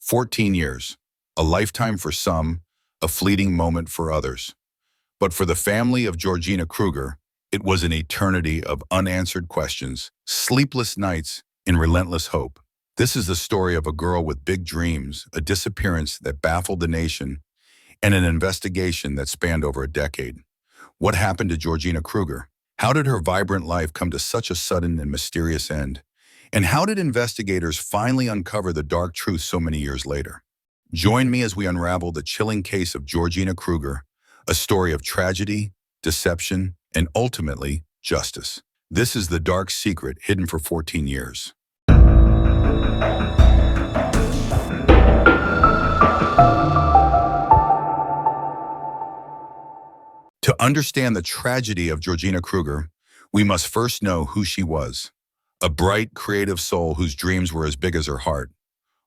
14 years, a lifetime for some, a fleeting moment for others. But for the family of Georgina Krueger, it was an eternity of unanswered questions, sleepless nights, and relentless hope. This is the story of a girl with big dreams, a disappearance that baffled the nation, and an investigation that spanned over a decade. What happened to Georgina Krueger? How did her vibrant life come to such a sudden and mysterious end? And how did investigators finally uncover the dark truth so many years later? Join me as we unravel the chilling case of Georgina Krueger, a story of tragedy, deception, and ultimately, justice. This is the dark secret hidden for 14 years. To understand the tragedy of Georgina Krueger, we must first know who she was. A bright, creative soul whose dreams were as big as her heart.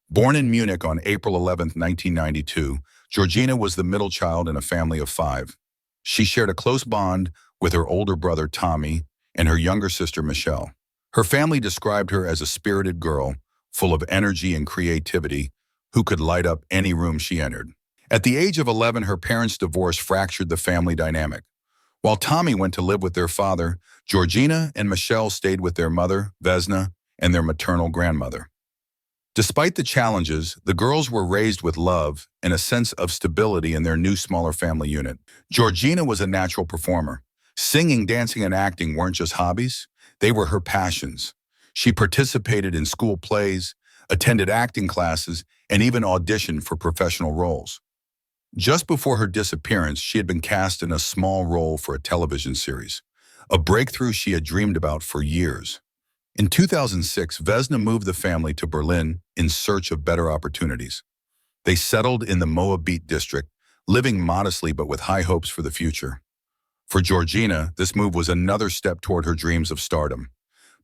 Born in Munich on April 11, 1992, Georgina was the middle child in a family of 5. She shared a close bond with her older brother Tommy and her younger sister Michelle. Her family described her as a spirited girl, full of energy and creativity, who could light up any room she entered. At the age of 11, her parents' divorce fractured the family dynamic. While Tommy went to live with their father, Georgina and Michelle stayed with their mother, Vesna, and their maternal grandmother. Despite the challenges, the girls were raised with love and a sense of stability in their new, smaller family unit. Georgina was a natural performer. Singing, dancing, and acting weren't just hobbies, they were her passions. She participated in school plays, attended acting classes, and even auditioned for professional roles. Just before her disappearance, she had been cast in a small role for a television series, a breakthrough she had dreamed about for years. In 2006, Vesna moved the family to Berlin in search of better opportunities. They settled in the Moabit district, living modestly but with high hopes for the future. For Georgina, this move was another step toward her dreams of stardom.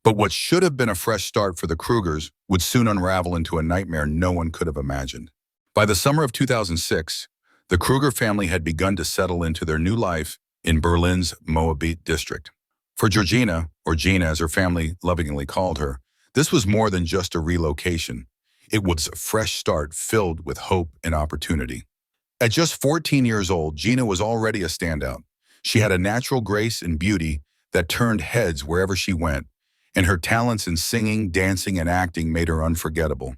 But what should have been a fresh start for the Krugers would soon unravel into a nightmare no one could have imagined. By the summer of 2006, the Krueger family had begun to settle into their new life in Berlin's Moabit district. For Georgina, or Gina as her family lovingly called her, this was more than just a relocation. It was a fresh start filled with hope and opportunity. At just 14 years old, Gina was already a standout. She had a natural grace and beauty that turned heads wherever she went, and her talents in singing, dancing, and acting made her unforgettable.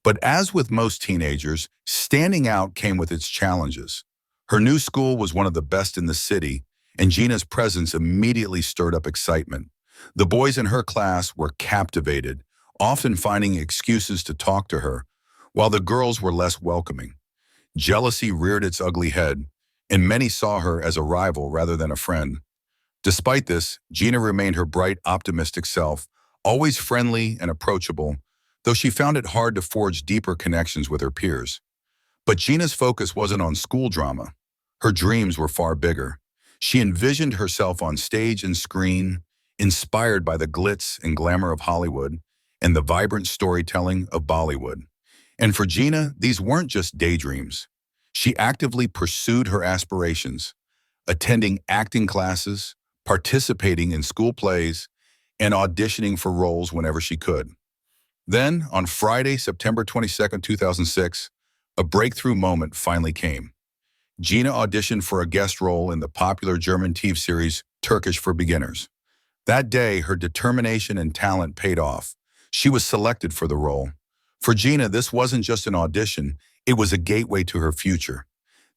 But as with most teenagers, standing out came with its challenges. Her new school was one of the best in the city, and Gina's presence immediately stirred up excitement. The boys in her class were captivated, often finding excuses to talk to her, while the girls were less welcoming. Jealousy reared its ugly head, and many saw her as a rival rather than a friend. Despite this, Gina remained her bright, optimistic self, always friendly and approachable, though she found it hard to forge deeper connections with her peers. But Gina's focus wasn't on school drama. Her dreams were far bigger. She envisioned herself on stage and screen, inspired by the glitz and glamour of Hollywood and the vibrant storytelling of Bollywood. And for Gina, these weren't just daydreams. She actively pursued her aspirations, attending acting classes, participating in school plays, and auditioning for roles whenever she could. Then, on Friday, September 22, 2006, a breakthrough moment finally came. Gina auditioned for a guest role in the popular German TV series Turkish for Beginners. That day, her determination and talent paid off. She was selected for the role. For Gina, this wasn't just an audition, it was a gateway to her future.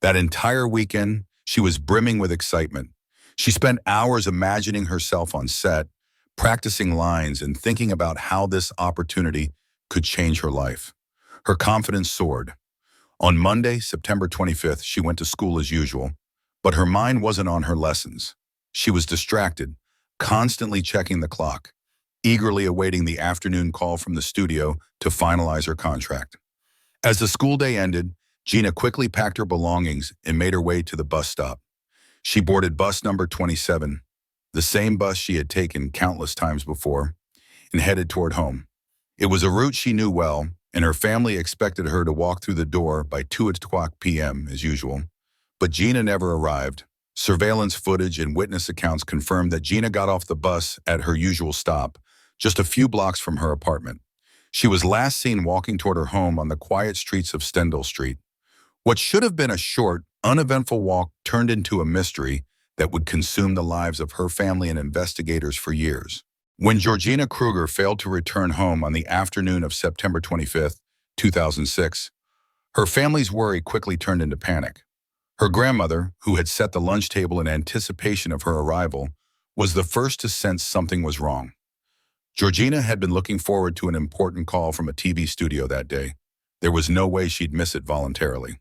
That entire weekend, she was brimming with excitement. She spent hours imagining herself on set, practicing lines and thinking about how this opportunity could change her life. Her confidence soared. On Monday, September 25th, she went to school as usual, but her mind wasn't on her lessons. She was distracted, constantly checking the clock, eagerly awaiting the afternoon call from the studio to finalize her contract. As the school day ended, Gina quickly packed her belongings and made her way to the bus stop. She boarded bus number 27, the same bus she had taken countless times before, and headed toward home. It was a route she knew well, and her family expected her to walk through the door by 2:00 p.m. as usual. But Gina never arrived. Surveillance footage and witness accounts confirmed that Gina got off the bus at her usual stop, just a few blocks from her apartment. She was last seen walking toward her home on the quiet streets of Stendhal Street. What should have been a short, uneventful walk turned into a mystery that would consume the lives of her family and investigators for years. When Georgina Krueger failed to return home on the afternoon of September 25, 2006, her family's worry quickly turned into panic. Her grandmother, who had set the lunch table in anticipation of her arrival, was the first to sense something was wrong. Georgina had been looking forward to an important call from a TV studio that day. There was no way she'd miss it voluntarily.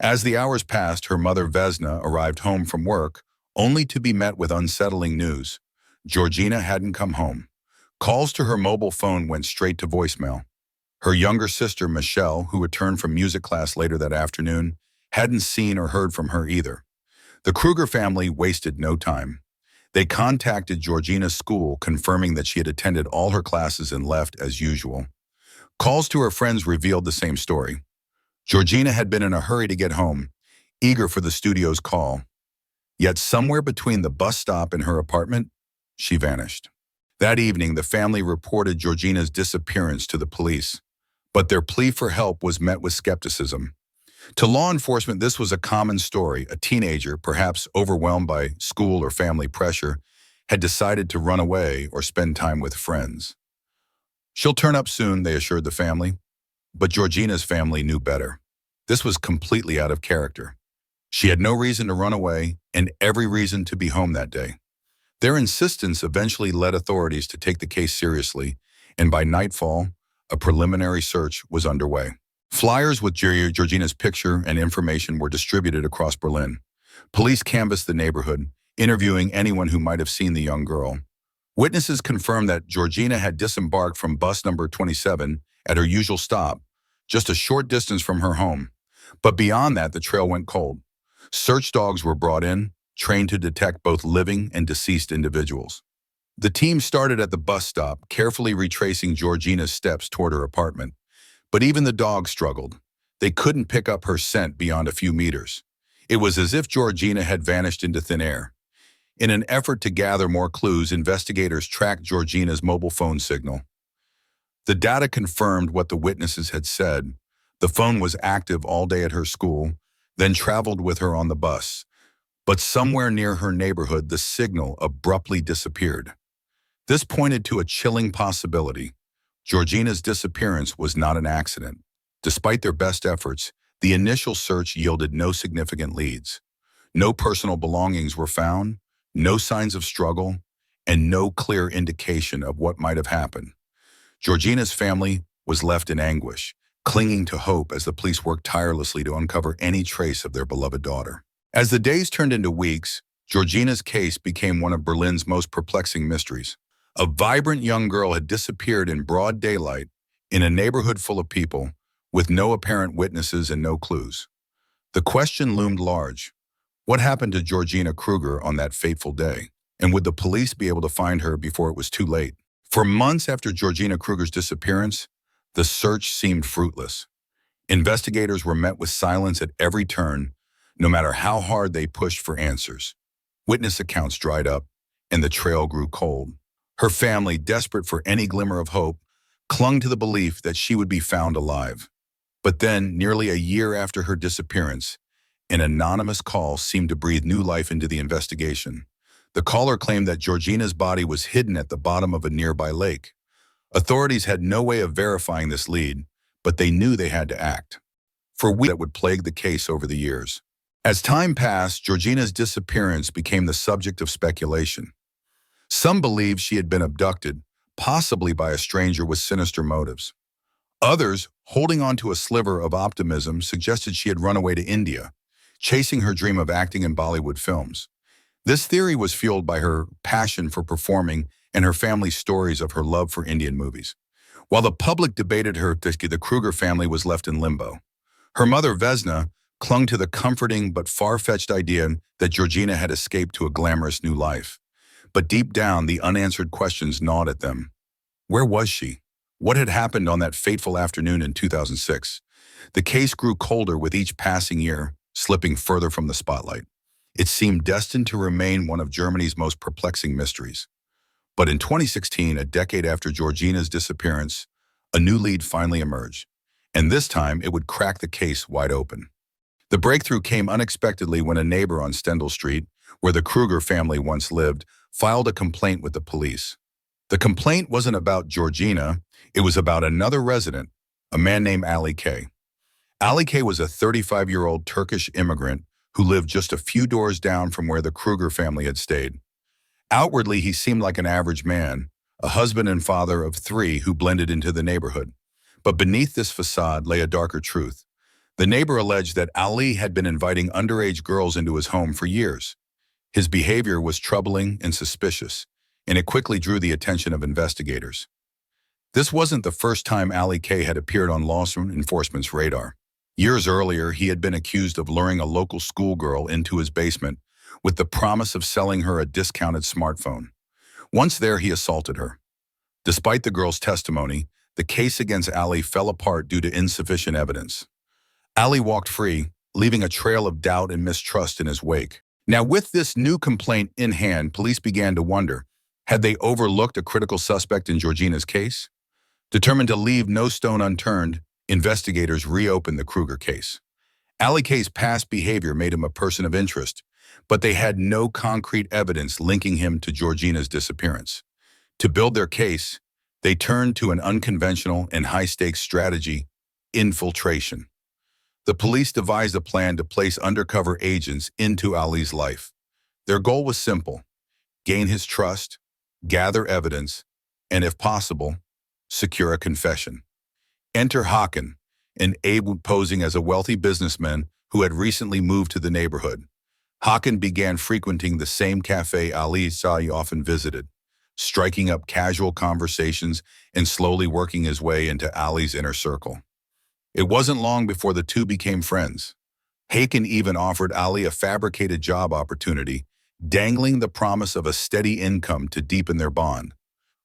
As the hours passed, her mother Vesna arrived home from work, only to be met with unsettling news. Georgina hadn't come home. Calls to her mobile phone went straight to voicemail. Her younger sister, Michelle, who returned from music class later that afternoon, hadn't seen or heard from her either. The Krueger family wasted no time. They contacted Georgina's school, confirming that she had attended all her classes and left as usual. Calls to her friends revealed the same story. Georgina had been in a hurry to get home, eager for the studio's call. Yet somewhere between the bus stop and her apartment, she vanished. That evening, the family reported Georgina's disappearance to the police, but their plea for help was met with skepticism. To law enforcement, this was a common story. A teenager, perhaps overwhelmed by school or family pressure, had decided to run away or spend time with friends. She'll turn up soon, they assured the family. But Georgina's family knew better. This was completely out of character. She had no reason to run away and every reason to be home that day. Their insistence eventually led authorities to take the case seriously, and by nightfall, a preliminary search was underway. Flyers with Georgina's picture and information were distributed across Berlin. Police canvassed the neighborhood, interviewing anyone who might have seen the young girl. Witnesses confirmed that Georgina had disembarked from bus number 27 at her usual stop, just a short distance from her home. But beyond that, the trail went cold. Search dogs were brought in, trained to detect both living and deceased individuals. The team started at the bus stop, carefully retracing Georgina's steps toward her apartment. But even the dogs struggled. They couldn't pick up her scent beyond a few meters. It was as if Georgina had vanished into thin air. In an effort to gather more clues, investigators tracked Georgina's mobile phone signal. The data confirmed what the witnesses had said. The phone was active all day at her school, then traveled with her on the bus. But somewhere near her neighborhood, the signal abruptly disappeared. This pointed to a chilling possibility. Georgina's disappearance was not an accident. Despite their best efforts, the initial search yielded no significant leads. No personal belongings were found, no signs of struggle, and no clear indication of what might have happened. Georgina's family was left in anguish, clinging to hope as the police worked tirelessly to uncover any trace of their beloved daughter. As the days turned into weeks, Georgina's case became one of Berlin's most perplexing mysteries. A vibrant young girl had disappeared in broad daylight in a neighborhood full of people, with no apparent witnesses and no clues. The question loomed large. What happened to Georgina Krueger on that fateful day? And would the police be able to find her before it was too late? For months after Georgina Krueger's disappearance, the search seemed fruitless. Investigators were met with silence at every turn, no matter how hard they pushed for answers. Witness accounts dried up, and the trail grew cold. Her family, desperate for any glimmer of hope, clung to the belief that she would be found alive. But then, nearly a year after her disappearance, an anonymous call seemed to breathe new life into the investigation. The caller claimed that Georgina's body was hidden at the bottom of a nearby lake. Authorities had no way of verifying this lead, but they knew they had to act. For weeks that would plague the case over the years. As time passed, Georgina's disappearance became the subject of speculation. Some believed she had been abducted, possibly by a stranger with sinister motives. Others, holding on to a sliver of optimism, suggested she had run away to India, chasing her dream of acting in Bollywood films. This theory was fueled by her passion for performing and her family's stories of her love for Indian movies. While the public debated her, the Krueger family was left in limbo. Her mother, Vesna, clung to the comforting but far-fetched idea that Georgina had escaped to a glamorous new life. But deep down, the unanswered questions gnawed at them. Where was she? What had happened on that fateful afternoon in 2006? The case grew colder with each passing year, slipping further from the spotlight. It seemed destined to remain one of Germany's most perplexing mysteries. But in 2016, a decade after Georgina's disappearance, A new lead finally emerged, and this time it would crack the case wide open. The breakthrough came unexpectedly when a neighbor on Stendhal Street, where the Krueger family once lived, filed a complaint with the police. The complaint wasn't about Georgina, it was about another resident, a man named Ali K. Ali K was a 35-year-old Turkish immigrant who lived just a few doors down from where the Krueger family had stayed. Outwardly, he seemed like an average man, a husband and father of three who blended into the neighborhood. But beneath this facade lay a darker truth. The neighbor alleged that Ali had been inviting underage girls into his home for years. His behavior was troubling and suspicious, and it quickly drew the attention of investigators. This wasn't the first time Ali K had appeared on law enforcement's radar. Years earlier, he had been accused of luring a local schoolgirl into his basement with the promise of selling her a discounted smartphone. Once there, he assaulted her. Despite the girl's testimony, the case against Ali fell apart due to insufficient evidence. Ali walked free, leaving a trail of doubt and mistrust in his wake. Now, with this new complaint in hand, police began to wonder, had they overlooked a critical suspect in Georgina's case? Determined to leave no stone unturned, investigators reopened the Krueger case. Ali K's past behavior made him a person of interest, but they had no concrete evidence linking him to Georgina's disappearance. To build their case, they turned to an unconventional and high-stakes strategy: infiltration. The police devised a plan to place undercover agents into Ali's life. Their goal was simple: gain his trust, gather evidence, and if possible, secure a confession. Enter Hakan, an Abe posing as a wealthy businessman who had recently moved to the neighborhood. Hakan began frequenting the same cafe Ali often visited, striking up casual conversations and slowly working his way into Ali's inner circle. It wasn't long before the two became friends. Hakan even offered Ali a fabricated job opportunity, dangling the promise of a steady income to deepen their bond.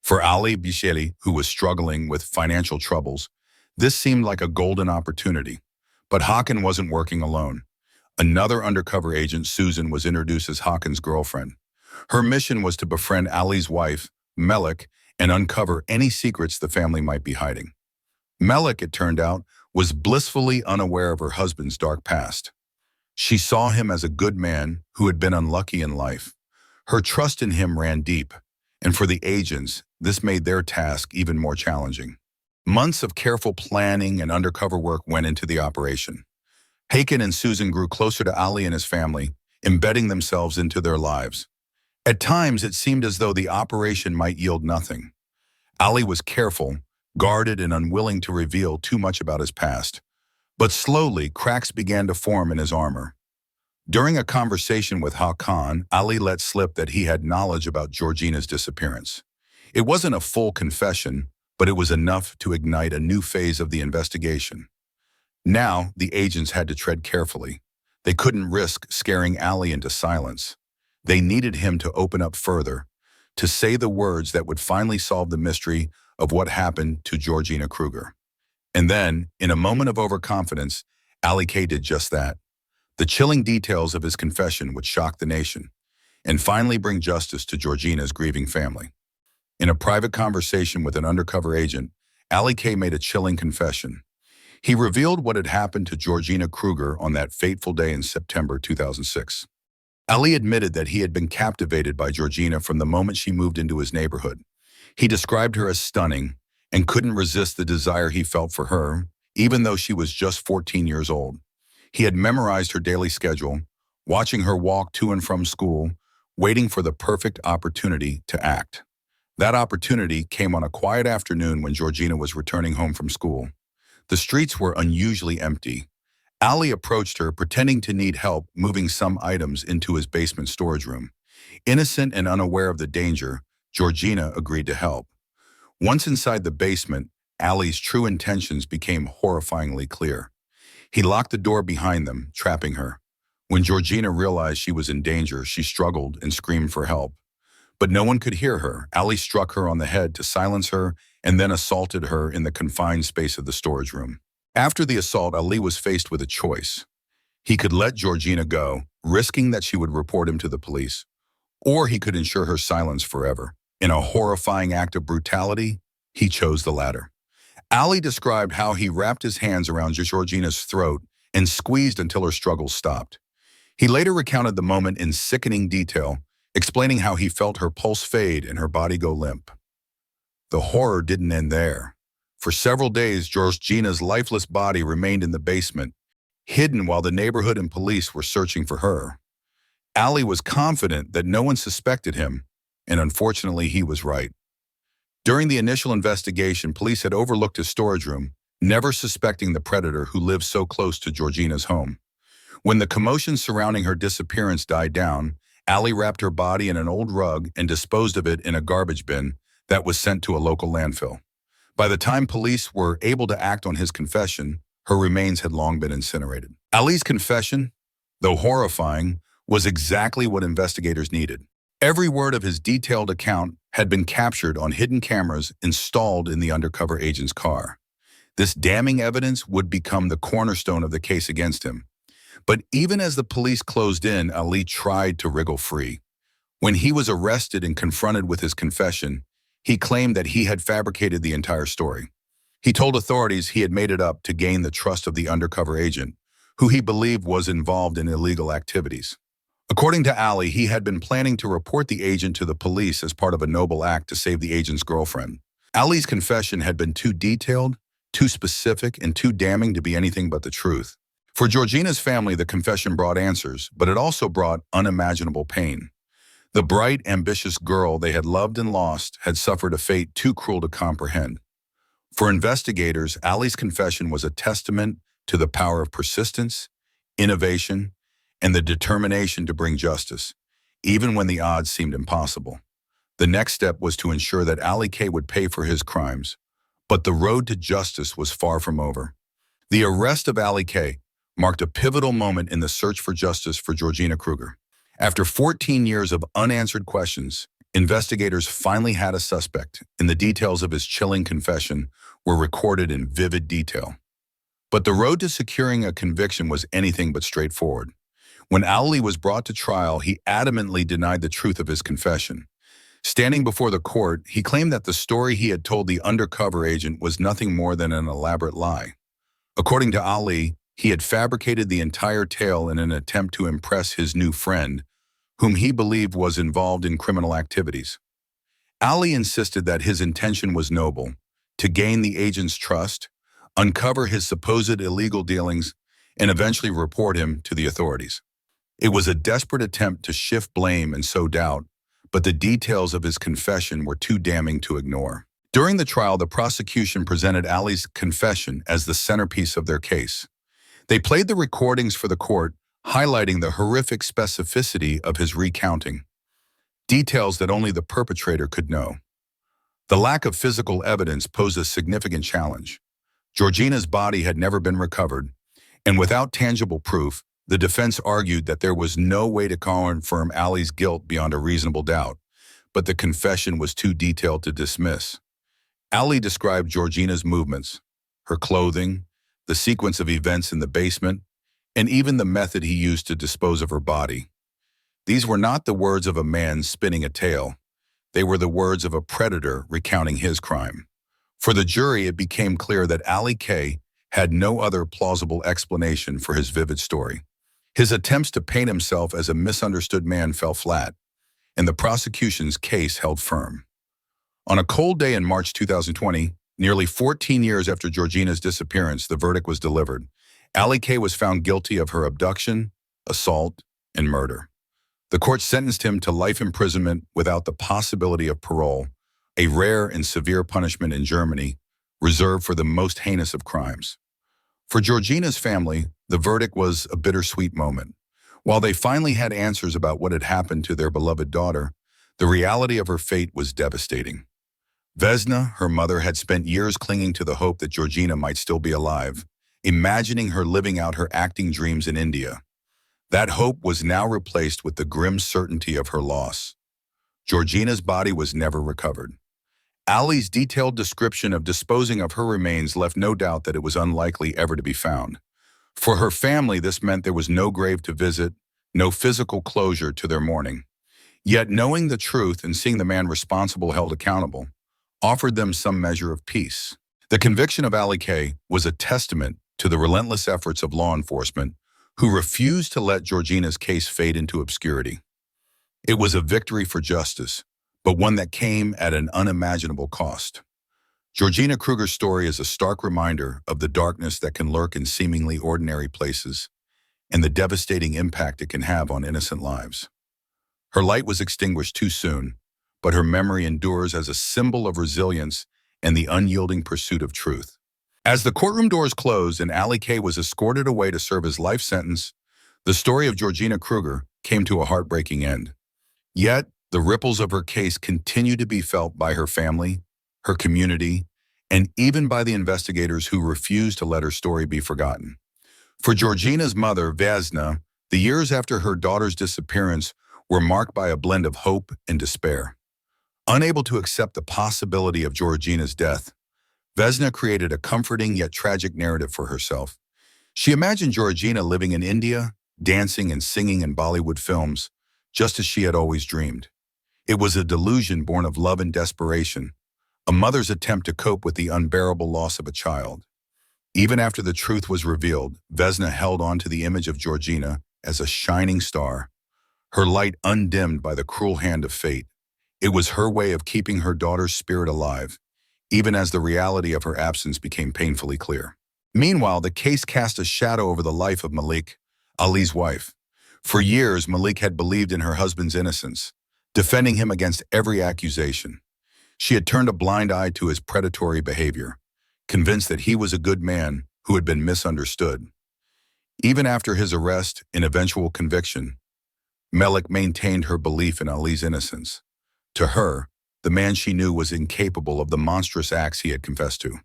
For Ali Bisheli, who was struggling with financial troubles, this seemed like a golden opportunity. But Hakan wasn't working alone. Another undercover agent, Susan, was introduced as Hakan's girlfriend. Her mission was to befriend Ali's wife, Melik, and uncover any secrets the family might be hiding. Melik, it turned out, was blissfully unaware of her husband's dark past. She saw him as a good man who had been unlucky in life. Her trust in him ran deep, and for the agents, this made their task even more challenging. Months of careful planning and undercover work went into the operation. Hakan and Susan grew closer to Ali and his family, embedding themselves into their lives. At times, it seemed as though the operation might yield nothing. Ali was careful, guarded, and unwilling to reveal too much about his past. But slowly, cracks began to form in his armor. During a conversation with Hakan, Ali let slip that he had knowledge about Georgina's disappearance. It wasn't a full confession, but it was enough to ignite a new phase of the investigation. Now, the agents had to tread carefully. They couldn't risk scaring Ali into silence. They needed him to open up further, to say the words that would finally solve the mystery of what happened to Georgina Krueger. And then, in a moment of overconfidence, Ali K did just that. The chilling details of his confession would shock the nation and finally bring justice to Georgina's grieving family. In a private conversation with an undercover agent, Ali K made a chilling confession. He revealed what had happened to Georgina Krueger on that fateful day in September 2006. Ali admitted that he had been captivated by Georgina from the moment she moved into his neighborhood. He described her as stunning and couldn't resist the desire he felt for her, even though she was just 14 years old. He had memorized her daily schedule, watching her walk to and from school, waiting for the perfect opportunity to act. That opportunity came on a quiet afternoon when Georgina was returning home from school. The streets were unusually empty. Ali approached her, pretending to need help moving some items into his basement storage room. Innocent and unaware of the danger, Georgina agreed to help. Once inside the basement, Ali's true intentions became horrifyingly clear. He locked the door behind them, trapping her. When Georgina realized she was in danger, she struggled and screamed for help. But no one could hear her. Ali struck her on the head to silence her and then assaulted her in the confined space of the storage room. After the assault, Ali was faced with a choice. He could let Georgina go, risking that she would report him to the police, or he could ensure her silence forever. In a horrifying act of brutality, he chose the latter. Ali described how he wrapped his hands around Georgina's throat and squeezed until her struggles stopped. He later recounted the moment in sickening detail, explaining how he felt her pulse fade and her body go limp. The horror didn't end there. For several days, Georgina's lifeless body remained in the basement, hidden while the neighborhood and police were searching for her. Ali was confident that no one suspected him, and unfortunately he was right. During the initial investigation, police had overlooked his storage room, never suspecting the predator who lived so close to Georgina's home. When the commotion surrounding her disappearance died down, Ali wrapped her body in an old rug and disposed of it in a garbage bin that was sent to a local landfill. By the time police were able to act on his confession, her remains had long been incinerated. Ali's confession, though horrifying, was exactly what investigators needed. Every word of his detailed account had been captured on hidden cameras installed in the undercover agent's car. This damning evidence would become the cornerstone of the case against him. But even as the police closed in, Ali tried to wriggle free. When he was arrested and confronted with his confession, he claimed that he had fabricated the entire story. He told authorities he had made it up to gain the trust of the undercover agent, who he believed was involved in illegal activities. According to Ali, he had been planning to report the agent to the police as part of a noble act to save the agent's girlfriend. Ali's confession had been too detailed, too specific, and too damning to be anything but the truth. For Georgina's family, the confession brought answers, but it also brought unimaginable pain. The bright, ambitious girl they had loved and lost had suffered a fate too cruel to comprehend. For investigators, Ali's confession was a testament to the power of persistence, innovation, and the determination to bring justice, even when the odds seemed impossible. The next step was to ensure that Ali K would pay for his crimes, but the road to justice was far from over. The arrest of Ali K marked a pivotal moment in the search for justice for Georgina Krueger. After 14 years of unanswered questions, investigators finally had a suspect, and the details of his chilling confession were recorded in vivid detail. But the road to securing a conviction was anything but straightforward. When Ali was brought to trial, he adamantly denied the truth of his confession. Standing before the court, he claimed that the story he had told the undercover agent was nothing more than an elaborate lie. According to Ali, he had fabricated the entire tale in an attempt to impress his new friend, whom he believed was involved in criminal activities. Ali insisted that his intention was noble, to gain the agent's trust, uncover his supposed illegal dealings, and eventually report him to the authorities. It was a desperate attempt to shift blame and sow doubt, but the details of his confession were too damning to ignore. During the trial, the prosecution presented Ali's confession as the centerpiece of their case. They played the recordings for the court, highlighting the horrific specificity of his recounting, details that only the perpetrator could know. The lack of physical evidence posed a significant challenge. Georgina's body had never been recovered, and without tangible proof, the defense argued that there was no way to confirm Ali's guilt beyond a reasonable doubt, but the confession was too detailed to dismiss. Ali described Georgina's movements, her clothing, the sequence of events in the basement, and even the method he used to dispose of her body. These were not the words of a man spinning a tale. They were the words of a predator recounting his crime. For the jury, it became clear that Ali K had no other plausible explanation for his vivid story. His attempts to paint himself as a misunderstood man fell flat, and the prosecution's case held firm. On a cold day in March 2020, nearly 14 years after Georgina's disappearance, the verdict was delivered. Ali K was found guilty of her abduction, assault, and murder. The court sentenced him to life imprisonment without the possibility of parole, a rare and severe punishment in Germany, reserved for the most heinous of crimes. For Georgina's family, the verdict was a bittersweet moment. While they finally had answers about what had happened to their beloved daughter, the reality of her fate was devastating. Vesna, her mother, had spent years clinging to the hope that Georgina might still be alive, imagining her living out her acting dreams in India. That hope was now replaced with the grim certainty of her loss. Georgina's body was never recovered. Ali's detailed description of disposing of her remains left no doubt that it was unlikely ever to be found. For her family, this meant there was no grave to visit, no physical closure to their mourning. Yet knowing the truth and seeing the man responsible held accountable offered them some measure of peace. The conviction of Ali K was a testament to the relentless efforts of law enforcement who refused to let Georgina's case fade into obscurity. It was a victory for justice, but one that came at an unimaginable cost. Georgina Krueger's story is a stark reminder of the darkness that can lurk in seemingly ordinary places and the devastating impact it can have on innocent lives. Her light was extinguished too soon, but her memory endures as a symbol of resilience and the unyielding pursuit of truth. As the courtroom doors closed and Ali K was escorted away to serve his life sentence, the story of Georgina Krueger came to a heartbreaking end. Yet, the ripples of her case continue to be felt by her family, her community, and even by the investigators who refuse to let her story be forgotten. For Georgina's mother, Vesna, the years after her daughter's disappearance were marked by a blend of hope and despair. Unable to accept the possibility of Georgina's death, Vesna created a comforting yet tragic narrative for herself. She imagined Georgina living in India, dancing and singing in Bollywood films, just as she had always dreamed. It was a delusion born of love and desperation, a mother's attempt to cope with the unbearable loss of a child. Even after the truth was revealed, Vesna held on to the image of Georgina as a shining star, her light undimmed by the cruel hand of fate. It was her way of keeping her daughter's spirit alive, even as the reality of her absence became painfully clear. Meanwhile, the case cast a shadow over the life of Malik, Ali's wife. For years, Malik had believed in her husband's innocence, defending him against every accusation. She had turned a blind eye to his predatory behavior, convinced that he was a good man who had been misunderstood. Even after his arrest and eventual conviction, Malik maintained her belief in Ali's innocence. To her, the man she knew was incapable of the monstrous acts he had confessed to.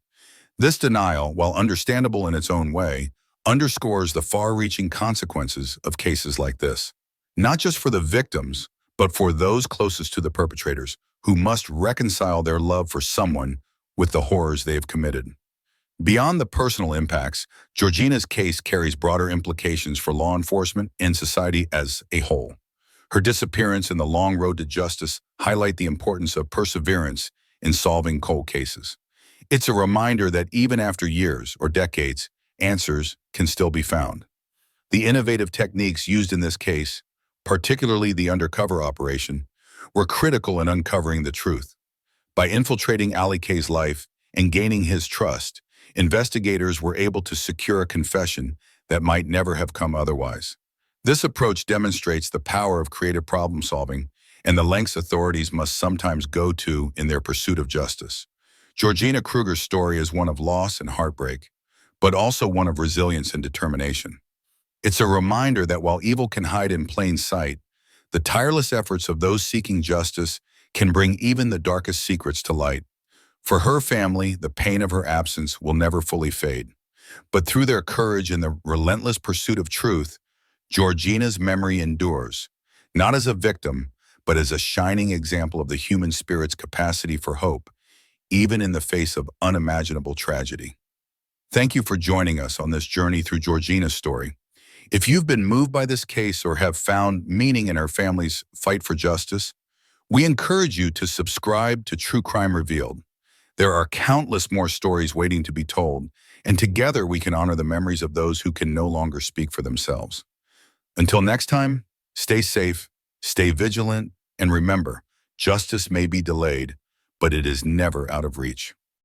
This denial, while understandable in its own way, underscores the far-reaching consequences of cases like this. Not just for the victims, but for those closest to the perpetrators, who must reconcile their love for someone with the horrors they have committed. Beyond the personal impacts, Georgina's case carries broader implications for law enforcement and society as a whole. Her disappearance and the long road to justice highlight the importance of perseverance in solving cold cases. It's a reminder that even after years or decades, answers can still be found. The innovative techniques used in this case, particularly the undercover operation, were critical in uncovering the truth. By infiltrating Ali K's life and gaining his trust, investigators were able to secure a confession that might never have come otherwise. This approach demonstrates the power of creative problem-solving and the lengths authorities must sometimes go to in their pursuit of justice. Georgina Krueger's story is one of loss and heartbreak, but also one of resilience and determination. It's a reminder that while evil can hide in plain sight, the tireless efforts of those seeking justice can bring even the darkest secrets to light. For her family, the pain of her absence will never fully fade. But through their courage and the relentless pursuit of truth, Georgina's memory endures, not as a victim, but as a shining example of the human spirit's capacity for hope, even in the face of unimaginable tragedy. Thank you for joining us on this journey through Georgina's story. If you've been moved by this case or have found meaning in her family's fight for justice, we encourage you to subscribe to True Crime Revealed. There are countless more stories waiting to be told, and together we can honor the memories of those who can no longer speak for themselves. Until next time, stay safe, stay vigilant, and remember, justice may be delayed, but it is never out of reach.